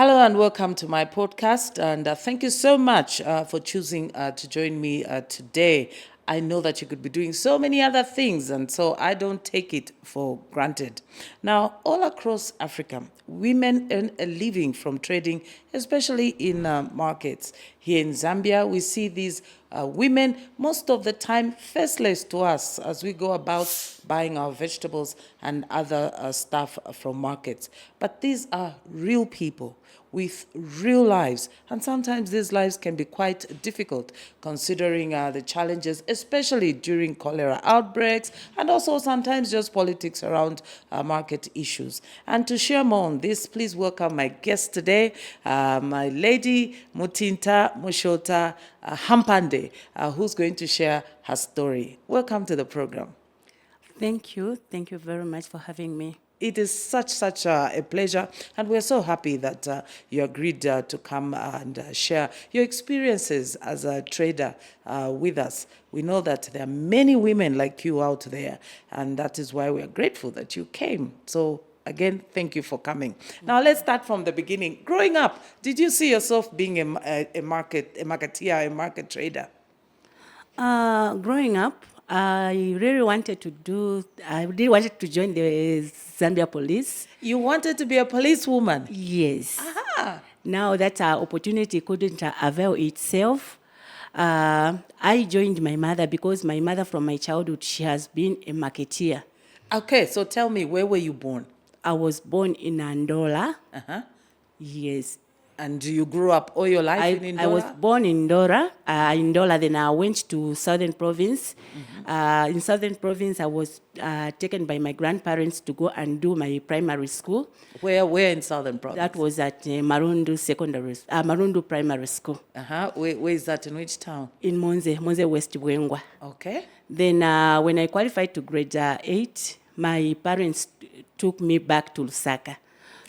Hello and welcome to my podcast. And thank you so much for choosing to join me today. I know that you could be doing so many other things, and so I don't take it for granted. Now, all across Africa, women earn a living from trading, especially in markets. Here in Zambia, we see these women most of the time faceless to us as we go about buying our vegetables and other stuff from markets. But these are real people with real lives. And sometimes these lives can be quite difficult considering the challenges, especially during cholera outbreaks, and also sometimes just politics around market issues. And to share more on this, please welcome my guest today, my lady Mutinta Mushota Hampande, who's going to share her story. Welcome to the program. Thank you. Thank you very much for having me. It is such a pleasure, and we're so happy that you agreed to come and share your experiences as a trader with us. We know that there are many women like you out there, and that is why we are grateful that you came. So again, thank you for coming. Now let's start from the beginning. Growing up, did you see yourself being a marketeer, a market trader? Growing up, I really wanted to join the Zambia police. You wanted to be a policewoman? Yes. Aha. Now that opportunity couldn't avail itself, I joined my mother because my mother from my childhood, she has been a marketeer. Okay, so tell me, where were you born? I was born in Andola. Uh-huh. Yes. And you grew up all your life in Dora? I was born in Dora. Then I went to Southern Province. In Southern Province, I was taken by my grandparents to go and do my primary school. Where in Southern Province? That was at Marundu Primary School. Uh-huh. Where is that, in which town? In Monze West Bwengwa. Okay. Then when I qualified to grade 8, my parents took me back to Lusaka.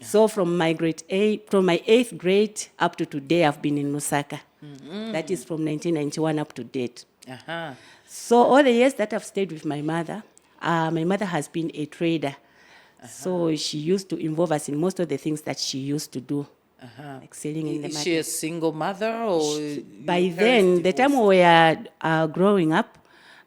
So from my 8th grade up to today, I've been in Lusaka. Mm-hmm. That is from 1991 up to date. Uh-huh. So all the years that I've stayed with my mother has been a trader. Uh-huh. So she used to involve us in most of the things that she used to do. Uh-huh. Like selling in the market. Is she a single mother? Or by then, the time we were growing up,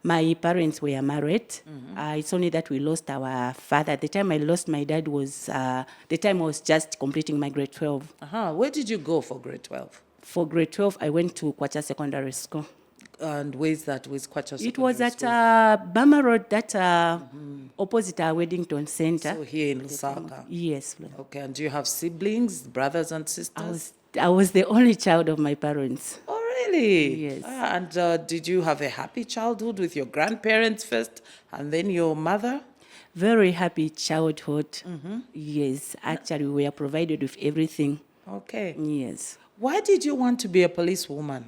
my parents were married. Mm-hmm. It's only that we lost our father. The time I lost my dad was, the time I was just completing my grade 12. Uh-huh. Where did you go for grade 12? For grade 12, I went to Kwacha Secondary School. And where is that? Where's Kwacha Secondary It was at Bama Road, opposite our Weddington Center. So here in Lusaka? Yes. Okay, and do you have siblings, brothers and sisters? I was the only child of my parents. Oh, really? Yes. And did you have a happy childhood with your grandparents first and then your mother? Very happy childhood. Mm-hmm. Yes, actually we were provided with everything. Okay. Yes. Why did you want to be a policewoman?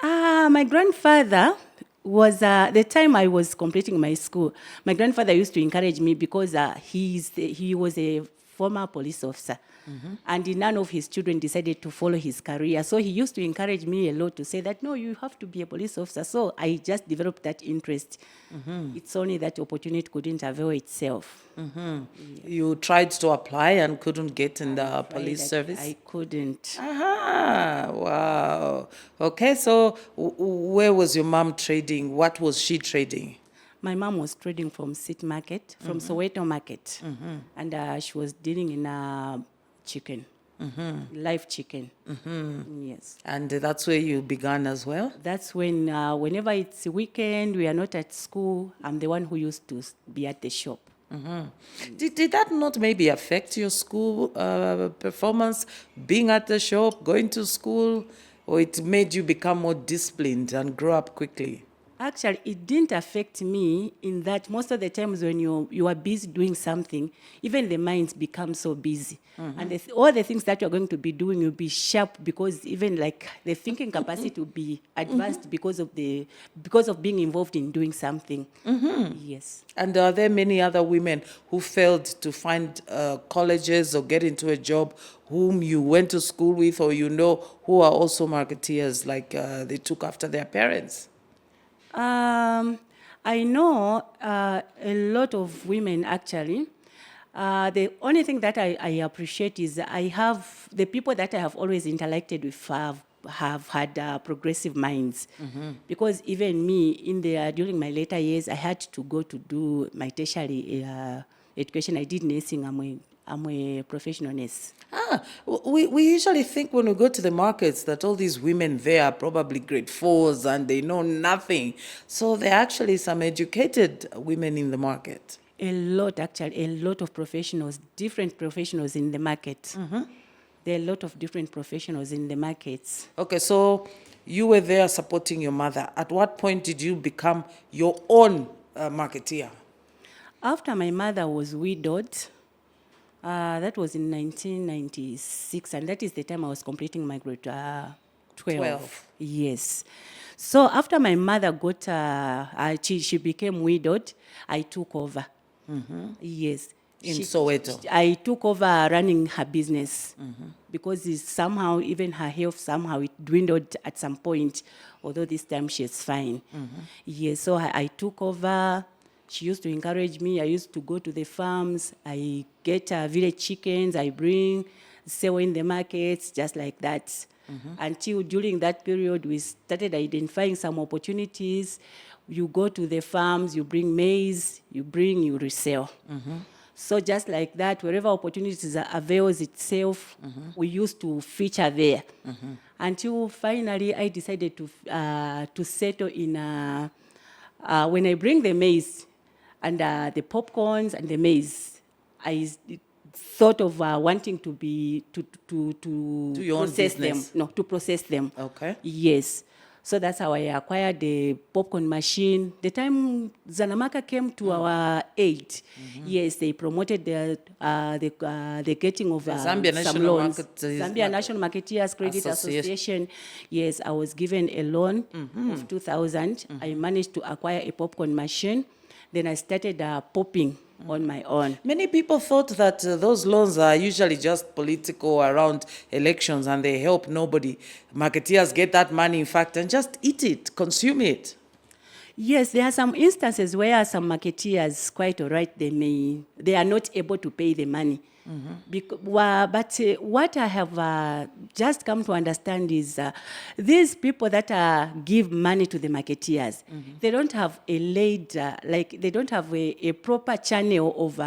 My grandfather was, the time I was completing my school, my grandfather used to encourage me because he was a former police officer. Mm-hmm. And none of his children decided to follow his career. So he used to encourage me a lot to say that, no, you have to be a police officer. So I just developed that interest. Mm-hmm. It's only that opportunity couldn't avail itself. Mm-hmm. Yes. You tried to apply and couldn't get in the police service? I couldn't. Aha, wow. Okay, so where was your mom trading? What was she trading? My mom was trading from City Market, from Soweto Market. Mm-hmm. And she was dealing in chicken, live chicken. Mm-hmm. Yes. And that's where you began as well? That's when, whenever it's a weekend, we are not at school, I'm the one who used to be at the shop. Mm-hmm. Did that not maybe affect your school performance, being at the shop, going to school, or it made you become more disciplined and grow up quickly? Actually, it didn't affect me in that most of the times when you are busy doing something, even the minds become so busy. Mm-hmm. And all the things that you're going to be doing, you'll be sharp because even like the thinking capacity will be advanced mm-hmm. because of being involved in doing something. Mm-hmm. Yes. And are there many other women who failed to find colleges or get into a job whom you went to school with or you know who are also marketeers, like they took after their parents? I know a lot of women actually. The only thing that I appreciate is I have the people that I have always interacted with have had progressive minds, because even me during my later years I had to go to do my tertiary education. I did nursing. I'm a professional nurse. We usually think when we go to the markets that all these women there are probably grade fours and they know nothing. So there are actually some educated women in the market. A lot, actually, a lot of professionals, different professionals in the market. There are a lot of different professionals in the markets. Okay, so you were there supporting your mother. At what point did you become your own marketeer? After my mother was widowed, that was in 1996, and that is the time I was completing my grade 12. 12. Yes. So after my mother she became widowed, I took over. Yes. In Soweto. I took over running her business, because somehow even her health, somehow it dwindled at some point, although this time she's fine. Yes, so I took over. She used to encourage me. I used to go to the farms. I get village chickens. I bring, sell in the markets, just like that. Until during that period, we started identifying some opportunities. You go to the farms, you bring maize, you resell. So just like that, wherever opportunities avails itself, we used to feature there. Until finally I decided to settle in, when I bring the maize and the popcorns and the maize, I thought of wanting to Do your own process them. business. No, to process them. Okay. Yes. So that's how I acquired the popcorn machine. The time Zanamaka came to our aid, yes, they promoted the getting of Zambia some National loans. Marketeers Zambia National Marketeers Credit Association. Yes, I was given a loan of 2,000. I managed to acquire a popcorn machine. Then I started popping on my own. Many people thought that those loans are usually just political around elections and they help nobody. Marketeers get that money, in fact, and just eat it, consume it. Yes, there are some instances where some marketeers, quite all right, they are not able to pay the money. But what I have just come to understand is these people that give money to the marketeers, they don't have they don't have a proper channel of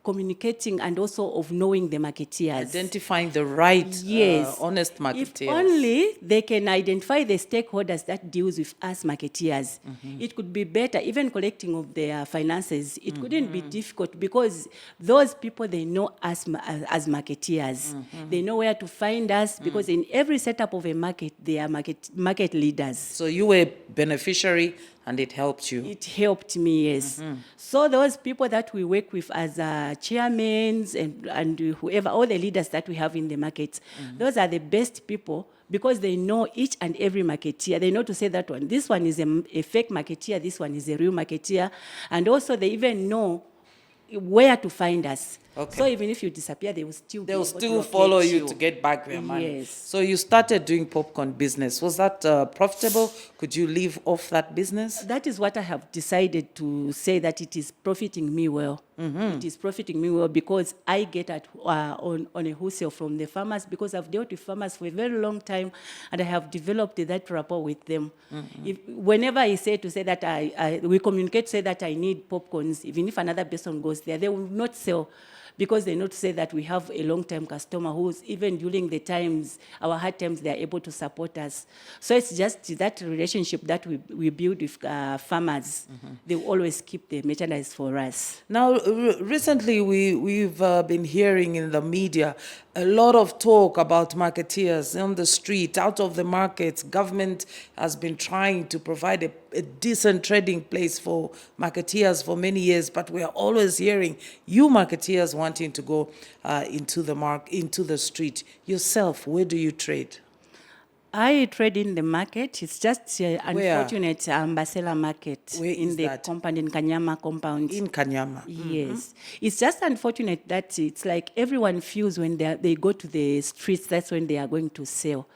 communicating and also of knowing the marketeers. Identifying the right, Yes. honest marketeers. If only they can identify the stakeholders that deals with us marketeers, it could be better. Even collecting of their finances, it couldn't be difficult, because those people, they know us as marketeers. They know where to find us, because in every setup of a market, they are market leaders. So you were beneficiary and it helped you. It helped me, yes. So those people that we work with as chairmen and whoever, all the leaders that we have in the market, those are the best people, because they know each and every marketeer. They know to say that one, this one is a fake marketeer, this one is a real marketeer. And also they even know where to find us. Okay. So even if you disappear, they will still They'll be able still to follow locate you to get back their money. Yes. So you started doing popcorn business. Was that profitable? Could you live off that business? That is what I have decided to say, that it is profiting me well. It is profiting me well, because I get on a wholesale from the farmers, because I've dealt with farmers for a very long time and I have developed that rapport with them. Whenever I say that we communicate to say that I need popcorns, even if another person goes there, they will not sell, because they know to say that we have a long-term customer who's, even during the times, our hard times, they are able to support us. So it's just that relationship that we build with farmers. They will always keep the merchandise for us. Now, recently we've been hearing in the media a lot of talk about marketeers on the street, out of the markets. Government has been trying to provide a decent trading place for marketeers for many years, but we are always hearing you marketeers wanting to go into the street. Yourself, where do you trade? I trade in the market. It's just unfortunate Mbasela market. Where in is the that? compound, in Kanyama compound. In Kanyama. Yes. It's just unfortunate that it's like everyone feels when they go to the streets, that's when they are going to sell.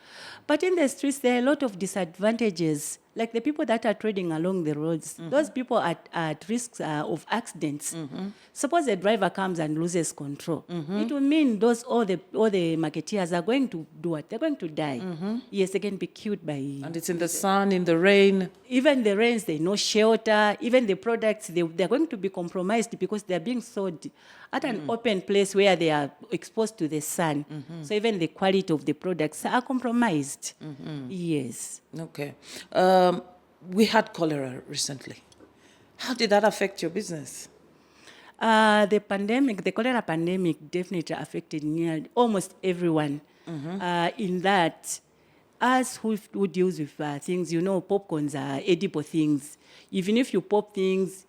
But in the streets, there are a lot of disadvantages like the people that are trading along the roads, those people are at risk of accidents. Suppose a driver comes and loses control. It will mean all the marketeers are going to do what? They're going to die. Yes, they can be killed by... And it's in the sun, in the rain. Even the rains, there's no shelter. Even the products, they're going to be compromised because they're being sold at an open place where they are exposed to the sun. So even the quality of the products are compromised. Yes. Okay. We had cholera recently. How did that affect your business? The cholera pandemic definitely affected nearly almost everyone. In that, us who deals with things, popcorns are edible things. Even if you pop things,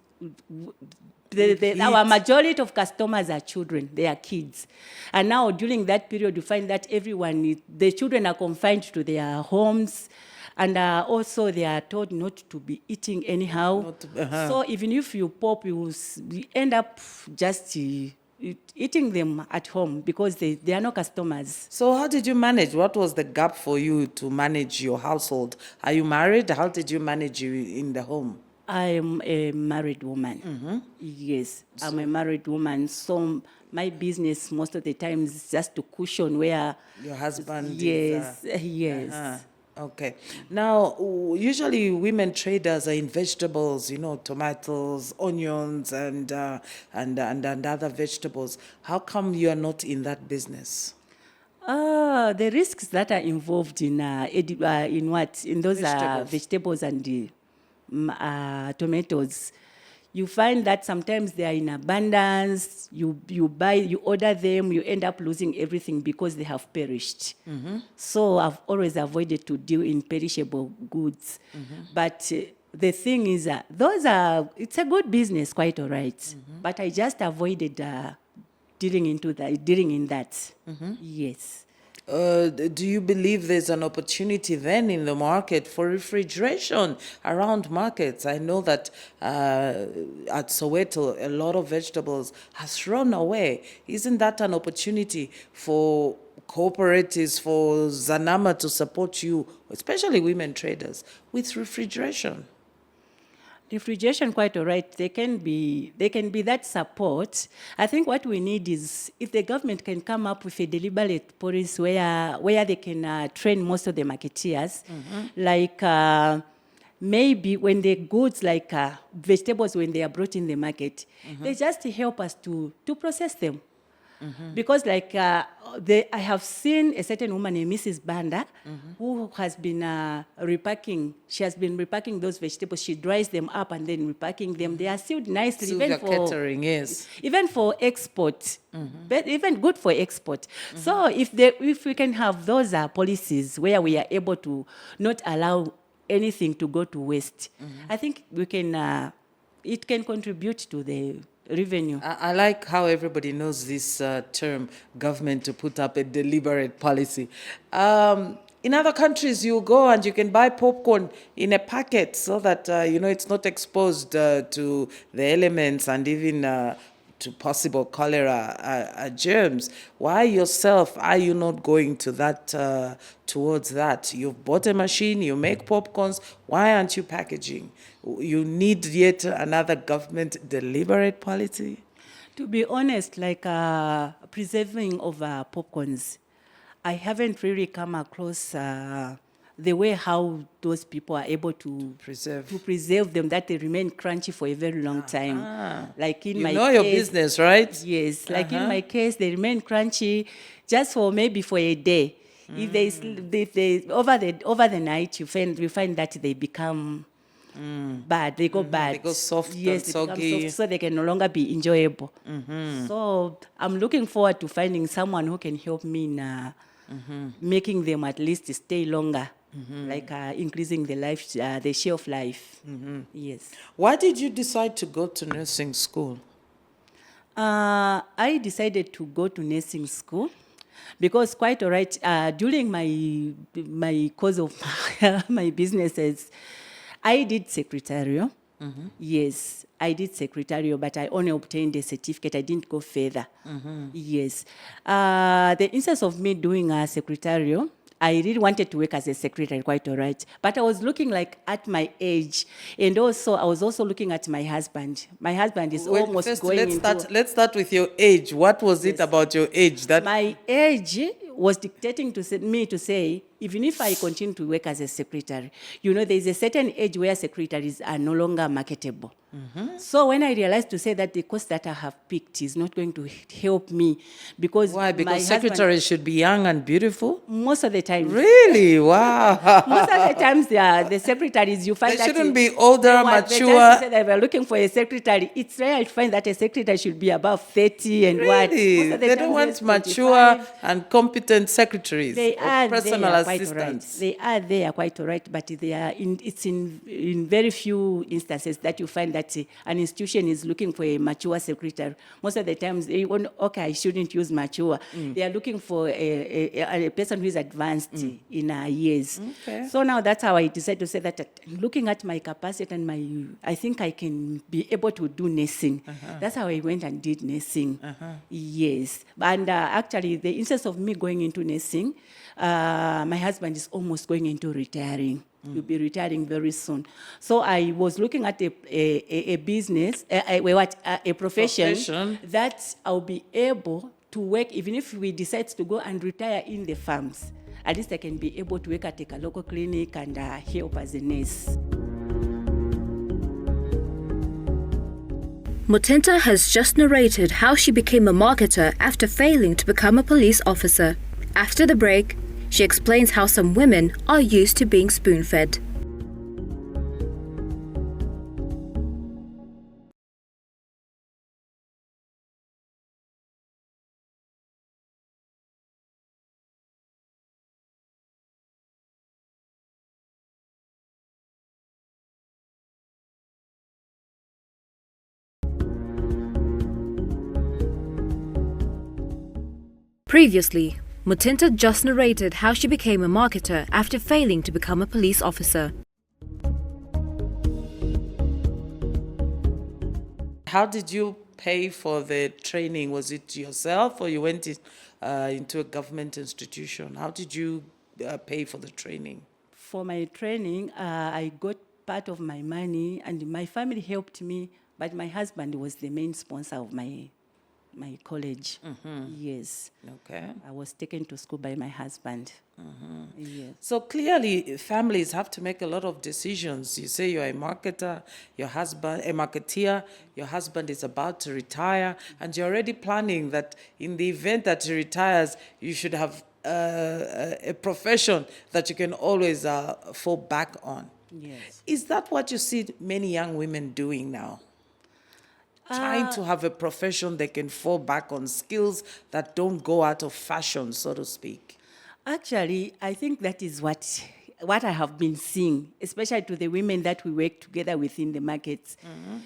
our majority of customers are children, they are kids. And now during that period, you find that the children are confined to their homes, and also they are told not to be eating anyhow. So even if you pop, you end up just eating them at home because there are no customers. So how did you manage? What was the gap for you to manage your household? Are you married? How did you manage you in the home? I am a married woman. Yes, I'm a married woman. So my business most of the time is just to cushion where... Your husband Yes, is... yes. Okay. Now, usually women traders are in vegetables, tomatoes, onions, and other vegetables. How come you are not in that business? The risks that are involved in those vegetables and tomatoes, you find that sometimes they are in abundance. You order them, you end up losing everything because they have perished. So I've always avoided to deal in perishable goods. But the thing is, it's a good business, quite all right. But I just avoided dealing in that. Yes. Do you believe there's an opportunity then in the market for refrigeration around markets? I know that at Soweto, a lot of vegetables has run away. Isn't that an opportunity for cooperatives, for Zanama to support you, especially women traders, with refrigeration? Refrigeration, quite all right. They can be that support. I think what we need is if the government can come up with a deliberate policy where they can train most of the marketeers, like maybe when the goods like vegetables, when they are brought in the market, they just help us to process them. Because I have seen a certain woman named Mrs. Banda who has been repacking. She has been repacking those vegetables. She dries them up and then repacking them. They are sealed nicely, Even for catering, yes. Even for export, but even good for export. So if we can have those policies where we are able to not allow anything to go to waste, I think we can. It can contribute to the revenue. I like how everybody knows this term, government to put up a deliberate policy. In other countries, you go and you can buy popcorn in a packet so that, it's not exposed to the elements and even to possible cholera germs. Why yourself are you not going to that towards that? You've bought a machine, you make popcorns. Why aren't you packaging? You need yet another government deliberate policy? To be honest, preserving of popcorns, I haven't really come across the way how those people are able to preserve them, that they remain crunchy for a very long time. Like in my case, your business, right? Yes, like in my case, they remain crunchy just for a day. If they over the night, you find that they become bad. They go bad. They go soft. Yes, and they soggy. become soft, so they can no longer be enjoyable. So I'm looking forward to finding someone who can help me in making them at least stay longer. Increasing the shelf life. Yes. Why did you decide to go to nursing school? I decided to go to nursing school because, quite all right, during my course of my businesses, I did secretarial. Yes, I did secretarial, but I only obtained a certificate. I didn't go further. Yes. The instance of me doing a secretarial, I really wanted to work as a secretary, quite all right. But I was looking like at my age, and also I was also looking at my husband. My husband is Well, almost first, going into... let's start with your age. What was it Yes. about your age that My age was dictating me to say, even if I continue to work as a secretary, there's a certain age where secretaries are no longer marketable. So when I realized to say that the course that I have picked is not going to help me because why? my Because husband, secretaries should be young and beautiful? most of the time, Really? Wow. most of the times, the secretaries, you find They that shouldn't be older, They mature. just say that we're looking for a secretary. It's rare to find that a secretary should be above 30 and what. Really? Most of the They times, don't want yes, mature 25. and competent secretaries They or are personal there quite all right. assistants. They are there quite all right, but it's in very few instances that you find that an institution is looking for a mature secretary. Most of the times, I shouldn't use mature. They are looking for a person who is advanced in years. Okay. So now that's how I decided to say that looking at my capacity and I think I can be able to do nursing. That's how I went and did nursing. Yes. And actually, the instance of me going into nursing, my husband is almost going into retiring. He'll be retiring very soon. So I was looking at a business, a profession that I'll be able to work, even if we decide to go and retire in the farms. At least I can be able to work at a local clinic and help as a nurse. Mutenta has just narrated how she became a marketer after failing to become a police officer. After the break, she explains how some women are used to being spoon-fed. Previously, Mutenta just narrated how she became a marketer after failing to become a police officer. How did you pay for the training? Was it yourself or you went into a government institution? How did you pay for the training? For my training, I got part of my money and my family helped me, but my husband was the main sponsor of my college. Yes. Okay. I was taken to school by my husband. Yes. So clearly, families have to make a lot of decisions. You say you're a marketer, a marketeer, your husband is about to retire, and you're already planning that in the event that he retires, you should have a profession that you can always fall back on. Yes. Is that what you see many young women doing now? Trying to have a profession they can fall back on, skills that don't go out of fashion, so to speak. Actually, I think that is what I have been seeing, especially to the women that we work together within the markets.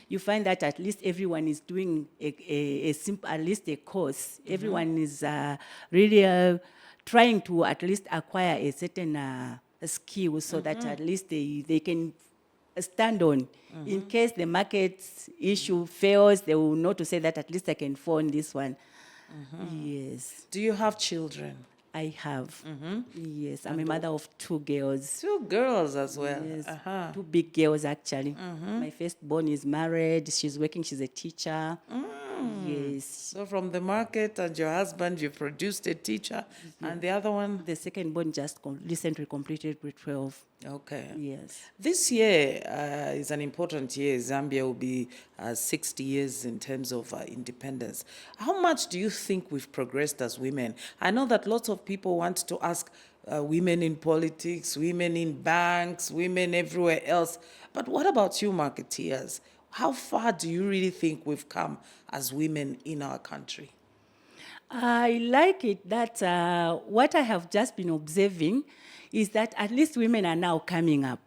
You find that at least everyone is doing at least a course. Everyone is really trying to at least acquire a certain skill so that at least they can stand on. In case the market issue fails, they will know to say that at least I can fall on this one. Yes. Do you have children? I have. Yes, I'm a mother of 2 girls. 2 girls as well. Yes, 2 big girls actually. My firstborn is married. She's working. She's a teacher. Yes. So from the market and your husband, you produced a teacher, and the other one? The second-born just recently completed grade 12. Okay. Yes. This year is an important year. Zambia will be 60 years in terms of independence. How much do you think we've progressed as women? I know that lots of people want to ask women in politics, women in banks, women everywhere else. But what about you, marketeers? How far do you really think we've come as women in our country? I like it that what I have just been observing is that at least women are now coming up.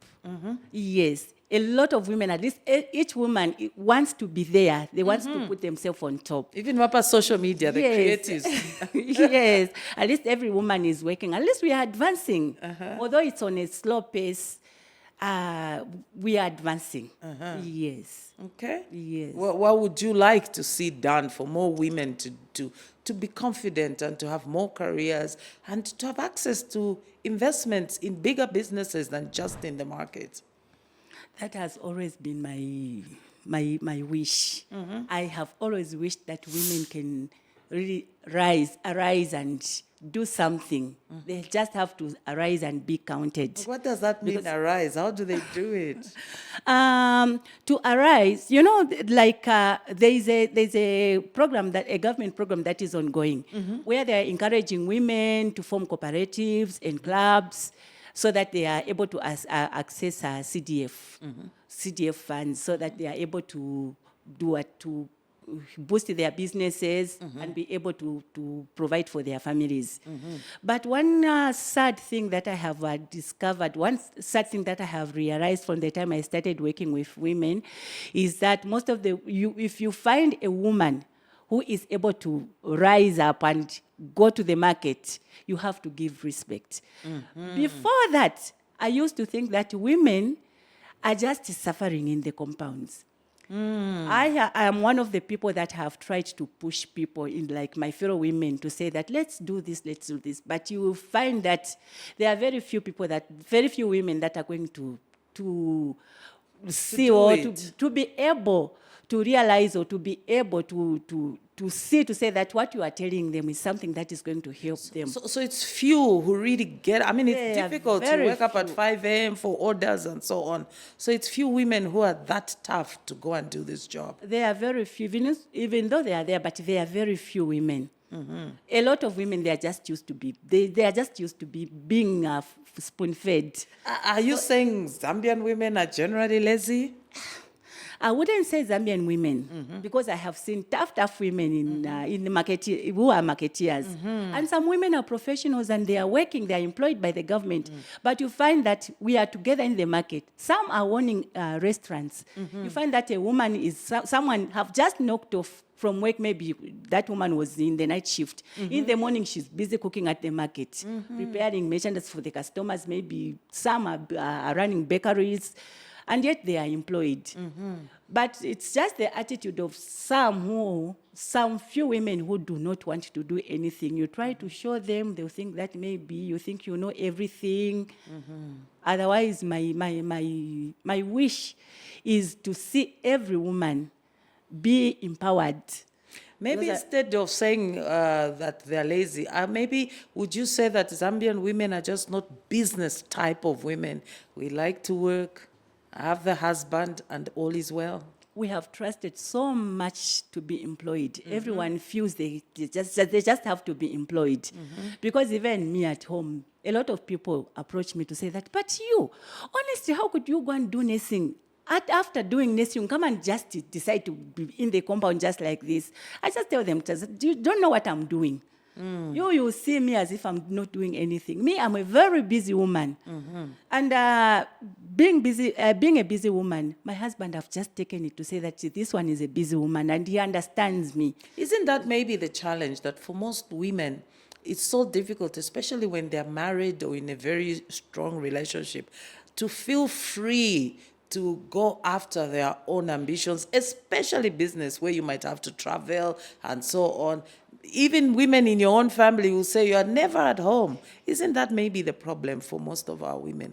Yes. A lot of women, at least each woman wants to be there. They want to put themselves on top. Even Mapa social media, the creatives. Yes. At least every woman is working. At least we are advancing. Although it's on a slow pace, We are advancing. Yes. Okay. Yes. What would you like to see done for more women to be confident and to have more careers and to have access to investments in bigger businesses than just in the market? That has always been my wish. I have always wished that women can really arise and do something. They just have to arise and be counted. What does that mean, arise? How do they do it? To arise, like there's a program, that a government program that is ongoing, where they are encouraging women to form cooperatives and clubs, so that they are able to access CDF funds, so that they are able to to boost their businesses and be able to provide for their families. But one sad thing that I have discovered, one sad thing that I have realized from the time I started working with women, is that most of if you find a woman who is able to rise up and go to the market, you have to give respect. Before that, I used to think that women are just suffering in the compounds. I am one of the people that have tried to push people, in like my fellow women, to say that let's do this. But you will find that there are very few women that are going to see or to be able to realize or to be able to see, to say that what you are telling them is something that is going to help them. So it's few who really get, I mean, it's difficult to wake up at 5 a.m. for orders and so on. So it's few women who are that tough to go and do this job. There are very few, even though they are there, but there are very few women. A lot of women, they are just used to be, they are just used to be being spoon-fed. Are you saying Zambian women are generally lazy? I wouldn't say Zambian women, because I have seen tough women in the marketeer, who are marketeers. And some women are professionals and they are working, they are employed by the government. But you find that we are together in the market. Some are owning restaurants. You find that a woman someone have just knocked off from work, maybe that woman was in the night shift. In the morning, she's busy cooking at the market, preparing merchandise for the customers. Maybe some are running bakeries, and yet they are employed. But it's just the attitude of some few women who do not want to do anything. You try to show them, they'll think that maybe you think you know everything. Otherwise, my wish is to see every woman be empowered. Maybe instead of saying that they're lazy, maybe would you say that Zambian women are just not business type of women? We like to work, have the husband, and all is well. We have trusted so much to be employed. Everyone feels they just have to be employed. Because even me at home, a lot of people approach me to say that, but you, honestly, how could you go and do nursing? After doing nursing, you come and just decide to be in the compound just like this. I just tell them, you don't know what I'm doing. You see me as if I'm not doing anything. Me, I'm a very busy woman. And being a busy woman, my husband have just taken it to say that this one is a busy woman and he understands me. Isn't that maybe the challenge, that for most women, it's so difficult, especially when they're married or in a very strong relationship, to feel free to go after their own ambitions, especially business, where you might have to travel and so on. Even women in your own family will say you are never at home. Isn't that maybe the problem for most of our women?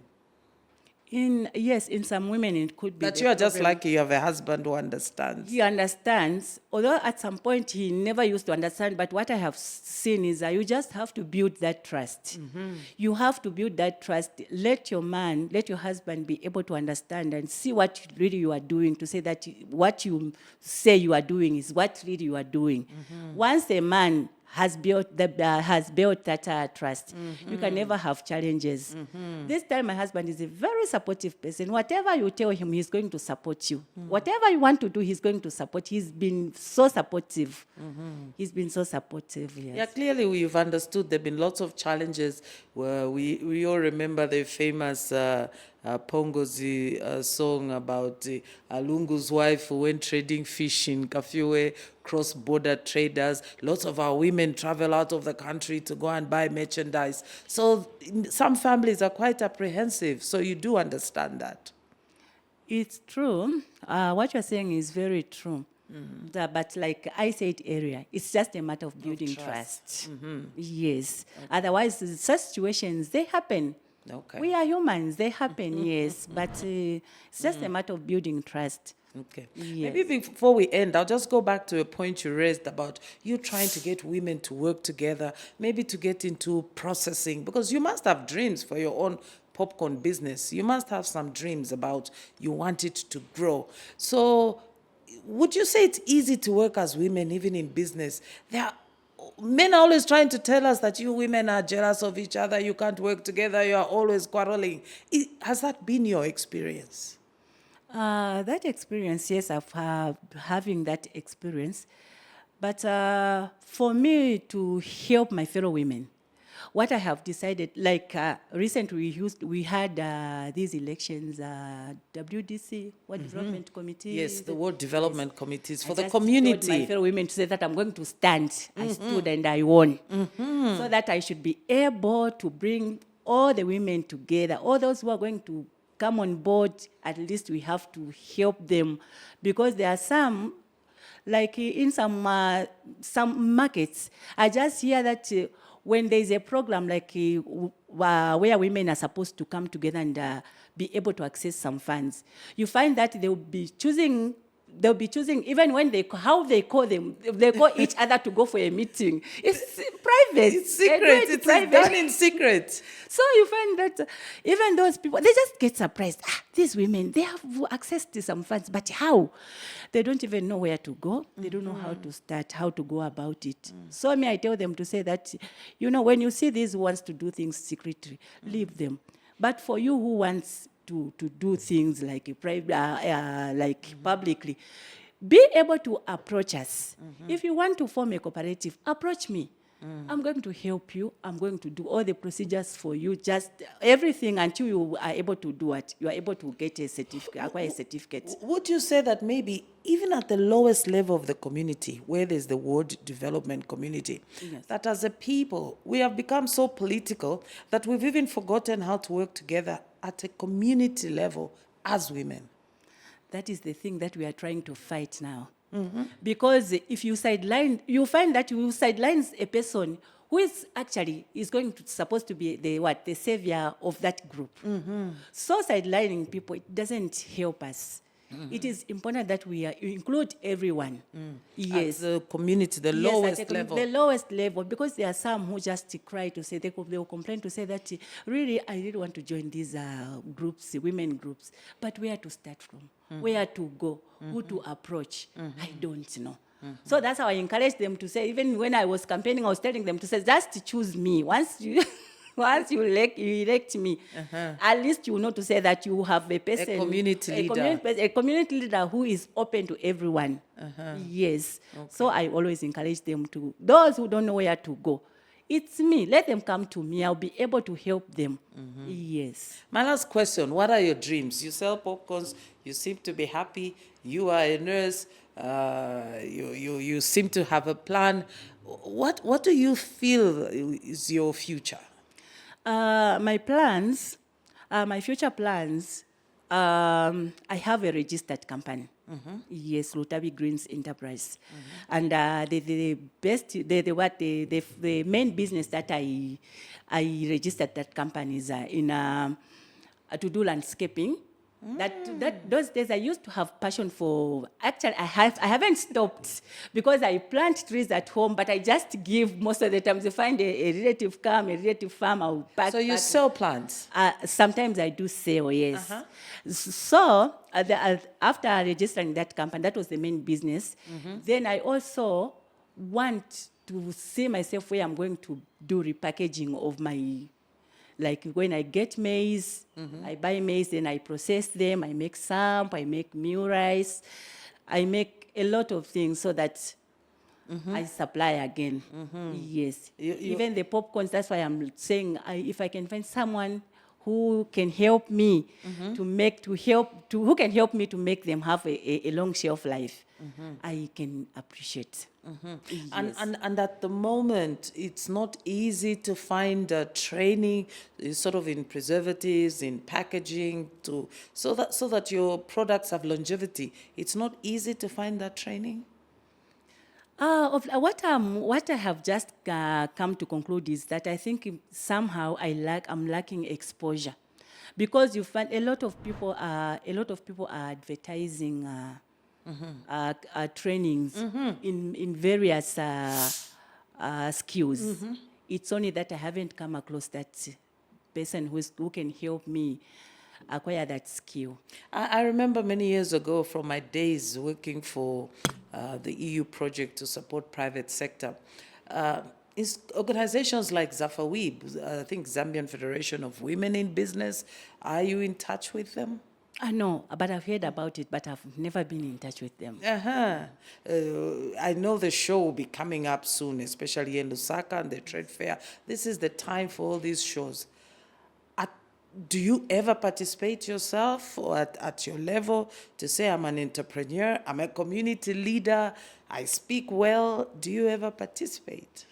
Yes, in some women it could be. That you are just lucky you have a husband who understands. He understands, although at some point he never used to understand, but what I have seen is that you just have to build that trust. You have to build that trust. Let your husband be able to understand and see what really you are doing, to say that what you say you are doing is what really you are doing. Once a man has built that trust, you can never have challenges. This time my husband is a very supportive person. Whatever you tell him, he's going to support you. Whatever you want to do, he's going to support. He's been so supportive. He's been so supportive, yes. Yeah, clearly we've understood there have been lots of challenges. Where we all remember the famous Pongo's song about Lungu's wife who went trading fish in Kafue, cross-border traders. Lots of our women travel out of the country to go and buy merchandise. So some families are quite apprehensive. So you do understand that. It's true. What you're saying is very true. But like I said earlier, it's just a matter of building trust. Yes. Otherwise, such situations, they happen. Okay. We are humans. They happen, yes. But it's just a matter of building trust. Okay. Yes. Maybe before we end, I'll just go back to a point you raised about you trying to get women to work together, maybe to get into processing, because you must have dreams for your own popcorn business. You must have some dreams about you want it to grow. So would you say it's easy to work as women, even in business? Men are always trying to tell us that you women are jealous of each other, you can't work together, you are always quarreling. Has that been your experience? That experience, yes, I've having that experience. But for me to help my fellow women, what I have decided, like recently we had these elections, WDC, World Development Committee. Yes, the World Development Committees for the just told community. my fellow women to say that I'm going to stand. I stood and I won. So that I should be able to bring all the women together, all those who are going to come on board, at least we have to help them. Because there are some, like in some markets, I just hear that when there's a program like where women are supposed to come together and be able to access some funds, you find that they'll be choosing even when they call them, they call each other to go for a meeting. It's private. It's secret. It's done in secret. So you find that even those people, they just get surprised. These women, they have access to some funds, but how? They don't even know where to go. They don't know how to start, how to go about it. So I tell them to say that, when you see these who wants to do things secretly, leave them. But for you who wants to do things like publicly, be able to approach us. If you want to form a cooperative, approach me. I'm going to help you. I'm going to do all the procedures for you, just everything until you are able to do it. You are able to get a certificate, acquire a certificate. Would you say that maybe even at the lowest level of the community, where there's the World Development Community, Yes. that as a people, we have become so political that we've even forgotten how to work together at a community level as women? That is the thing that we are trying to fight now. Because if you sideline, you find that you sidelines a person who is supposed to be the savior of that group. So sidelining people, it doesn't help us. It is important that we include everyone. Yes. At the community, the Yes, lowest level. The lowest level, because there are some who just cry to say, they will complain to say that, really, I really want to join these groups, women groups, but where to start from? Where to go? Who to approach? I don't know. So that's how I encourage them to say, even when I was campaigning, I was telling them to say, just choose me. Once you elect me, at least you know to say that you have a person, a community leader who is open to everyone. Yes. Okay. So I always encourage them to, those who don't know where to go, it's me. Let them come to me. I'll be able to help them. Yes. My last question, what are your dreams? You sell popcorns, you seem to be happy, you are a nurse, you seem to have a plan. What do you feel is your future? My future plans, I have a registered company. Yes, Lutabi Greens Enterprise. And the main business that I registered that company is to do landscaping. Those days I used to have passion for, actually I haven't stopped because I plant trees at home, but I just give most of the times. I find a relative farm, I'll pack. So you sell plants? Sometimes I do sell, yes. So after registering that company, that was the main business. Then I also want to see myself where I'm going to do repackaging of my, like when I get maize, I buy maize, then I process them, I make samp, I make meal rice, I make a lot of things so that I supply again. Yes. Even the popcorns, that's why I'm saying if I can find someone who can help me who can help me to make them have a long shelf life, I can appreciate. Yes. And at the moment, it's not easy to find training, sort of in preservatives, in packaging, so that your products have longevity. It's not easy to find that training. What I have just come to conclude is that I think somehow I'm lacking exposure, because you find a lot of people are advertising trainings in various skills. It's only that I haven't come across that person who can help me acquire that skill. I remember many years ago, from my days working for the EU project to support private sector, organizations like Zafawib, I think Zambian Federation of Women in Business, are you in touch with them? No, but I've heard about it, but I've never been in touch with them. I know the show will be coming up soon, especially in Lusaka and the trade fair. This is the time for all these shows. Do you ever participate yourself, or at your level, to say, I'm an entrepreneur, I'm a community leader, I speak well? Do you ever participate?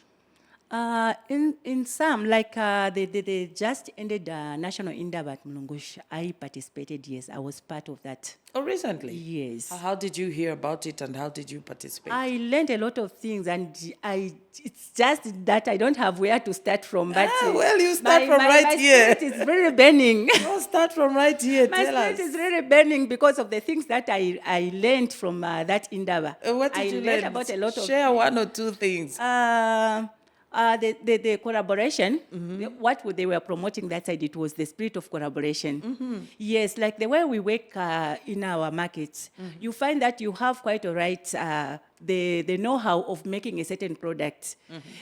In some, like they just ended National Indaba at Mulungush, I participated, yes. I was part of that. Oh, recently? Yes. How did you hear about it, and how did you participate? I learned a lot of things, and it's just that I don't have where to start from. But well, you start from right here. My spirit is very burning. Oh, start from right here. My Tell us. spirit is really burning because of the things that I learned from that Indaba. What did you learn? I learned about a lot of Share one or two things. The collaboration, what they were promoting that side, it was the spirit of collaboration. Yes, like the way we work in our markets, you find that you have quite all right the know-how of making a certain product.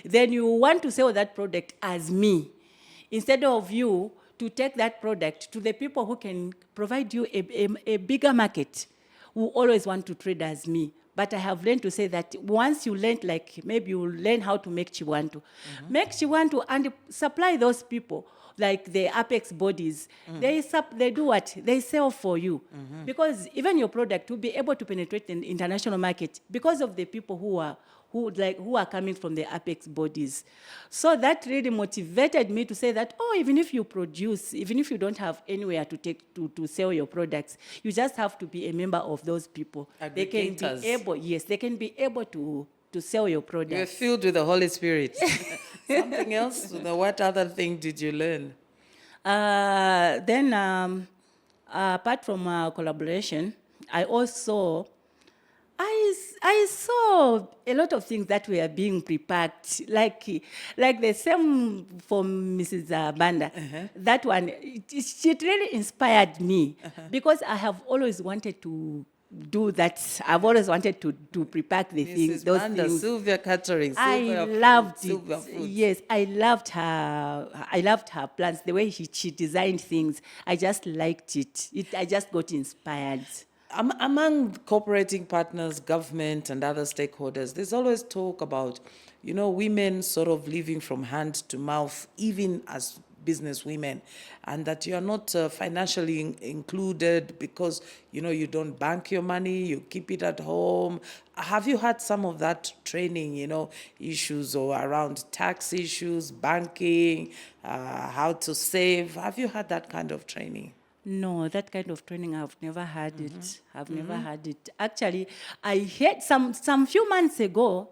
Then you want to sell that product as me, instead of you to take that product to the people who can provide you a bigger market, who always want to trade as me. But I have learned to say that once you learn, like maybe you learn how to make chiwantu, make chiwantu and supply those people, like the apex bodies. They do what? They sell for you. Because even your product will be able to penetrate the international market because of the people who are coming from the apex bodies. So that really motivated me to say that, even if you produce, even if you don't have anywhere to take to sell your products, you just have to be a member of those people. They can be able to sell your products. You're filled with the Holy Spirit. Something else? What other thing did you learn? Then, apart from collaboration, I also I saw a lot of things that were being prepared, like the same for Mrs. Banda. That one, it really inspired me because I have always wanted to do that. I've always wanted to prepare the things, those Banda, things. Sylvia Catering. I loved it. Food. Yes, I loved her plans, the way she designed things. I just liked it. I just got inspired. Among cooperating partners, government, and other stakeholders, there's always talk about, women sort of living from hand to mouth, even as business women, and that you're not financially included because, you don't bank your money, you keep it at home. Have you had some of that training, issues or around tax issues, banking, how to save? Have you had that kind of training? No, that kind of training, I've never had it. I've never had it. Actually, I heard some few months ago,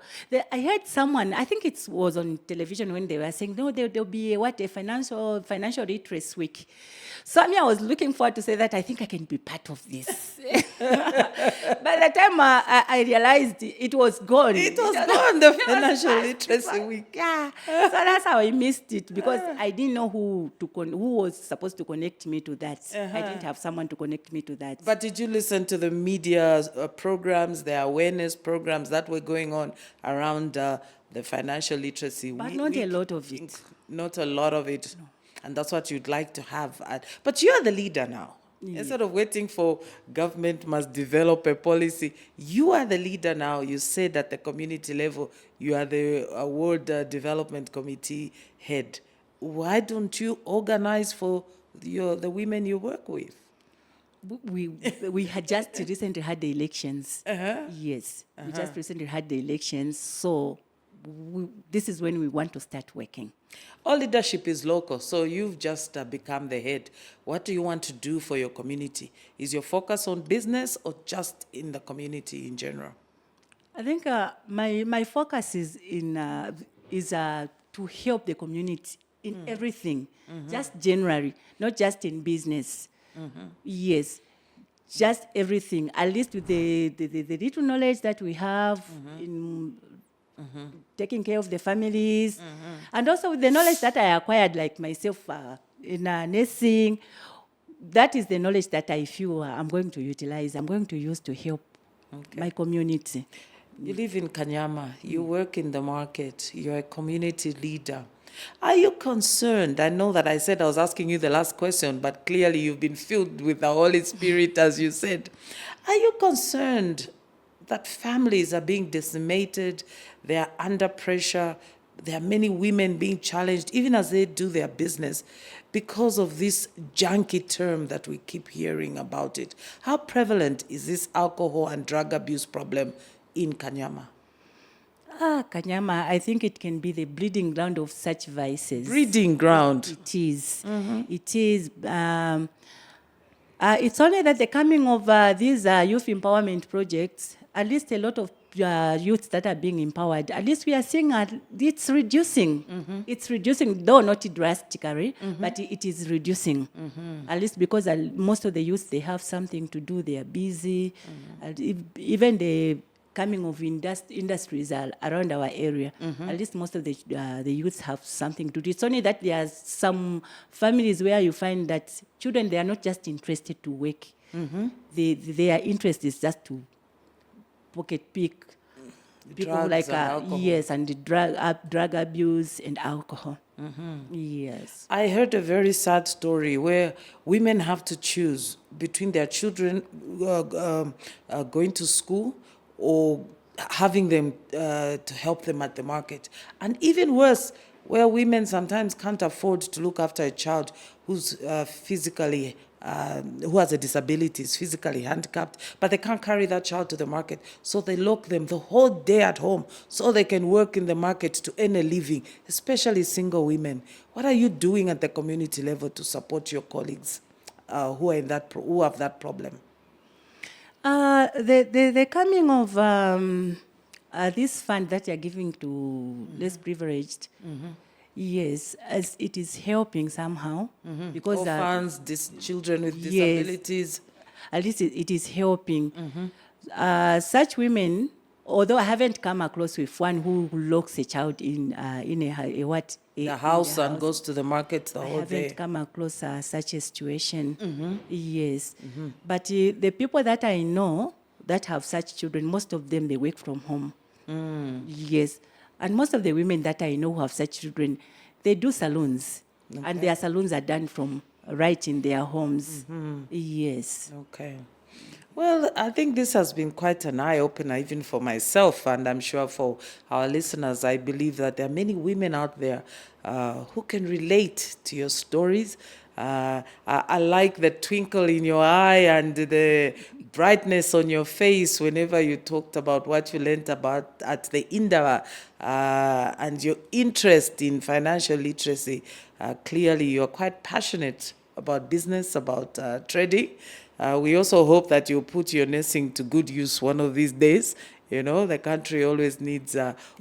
I heard someone, I think it was on television when they were saying, no, there'll be a financial literacy week. So I was looking forward to say that I think I can be part of this. By the time I realized it was gone. It was gone, the financial literacy week. Yeah. So that's how I missed it, because I didn't know who was supposed to connect me to that. I didn't have someone to connect me to that. But did you listen to the media programs, the awareness programs that were going on around the financial literacy? But not a lot of it. Not a lot of it. No. And that's what you'd like to have. But you're the leader now. Yeah. Instead of waiting for government must develop a policy, you are the leader now. You said at the community level, you are the World Development Committee head. Why don't you organize for the women you work with? We had just recently had the elections. Yes, we just recently had the elections. So this is when we want to start working. All leadership is local, so you've just become the head. What do you want to do for your community? Is your focus on business or just in the community in general? I think my focus is to help the community in everything, just generally, not just in business. Yes, just everything. At least with the little knowledge that we have in taking care of the families, and also with the knowledge that I acquired, like myself in nursing. That is the knowledge that I feel I'm going to utilize. I'm going to use to help my community. You live in Kanyama, you work in the market, you're a community leader. Are you concerned? I know that I said I was asking you the last question, but clearly you've been filled with the Holy Spirit, as you said. Are you concerned that families are being decimated, they are under pressure, there are many women being challenged, even as they do their business, because of this junky term that we keep hearing about it? How prevalent is this alcohol and drug abuse problem in Kanyama? Kanyama, I think it can be the breeding ground of such vices. Breeding ground. It is. It is. It's only that the coming of these youth empowerment projects, at least a lot of youths that are being empowered, at least we are seeing it's reducing. It's reducing, though not drastically, but it is reducing. At least because most of the youths, they have something to do, they are busy. And even the coming of industries around our area, at least most of the youths have something to do. It's only that there are some families where you find that children, they are not just interested to work. Their interest is just to pocket pick people Drugs like and alcohol. yes, and the drug abuse and alcohol. Yes. I heard a very sad story where women have to choose between their children going to school or having them to help them at the market. And even worse, where women sometimes can't afford to look after a child who's physically, who has a disability, is physically handicapped, but they can't carry that child to the market. So they lock them the whole day at home so they can work in the market to earn a living, especially single women. What are you doing at the community level to support your colleagues who are who have that problem? The coming of this fund that you're giving to less privileged, yes, as it is helping somehow, because Orphans, children with yes, disabilities. at least it is helping. Such women, although I haven't come across with one who locks a child in The house and goes to the market the I whole haven't day. come across such a situation. Yes. But the people that I know that have such children, most of them, they work from home. Yes. And most of the women that I know who have such children, they do salons. And their salons are done from right in their homes. Yes. Okay. Well, I think this has been quite an eye-opener even for myself, and I'm sure for our listeners. I believe that there are many women out there who can relate to your stories. I like the twinkle in your eye and the brightness on your face whenever you talked about what you learned about at the Indara and your interest in financial literacy. Clearly, you're quite passionate about business, about trading. We also hope that you'll put your nursing to good use one of these days. You know, the country always needs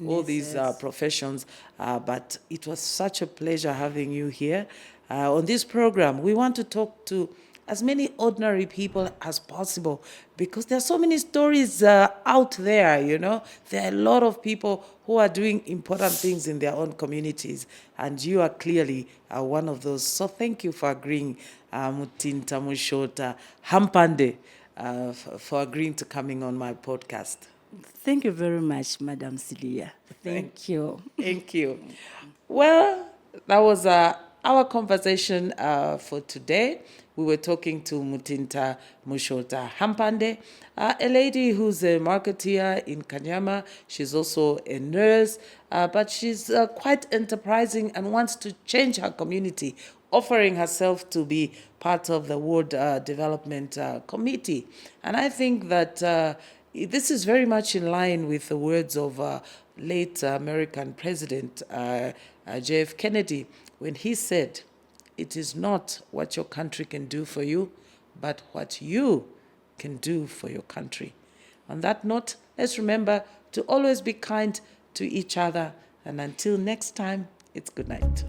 all these professions. But it was such a pleasure having you here. On this program, we want to talk to as many ordinary people as possible because there are so many stories out there, you know. There are a lot of people who are doing important things in their own communities, and you are clearly one of those. So thank you for agreeing, Mutinta Mushota Hampande, for agreeing to coming on my podcast. Thank you very much, Madam Celia. Thank you. Thank you. Well, that was our conversation for today. We were talking to Mutinta Mushota Hampande, a lady who's a marketeer in Kanyama. She's also a nurse, but she's quite enterprising and wants to change her community offering herself to be part of the World Development Committee. And I think that this is very much in line with the words of late American President J.F. Kennedy, when he said, "It is not what your country can do for you, but what you can do for your country." On that note, let's remember to always be kind to each other. And until next time, it's good night.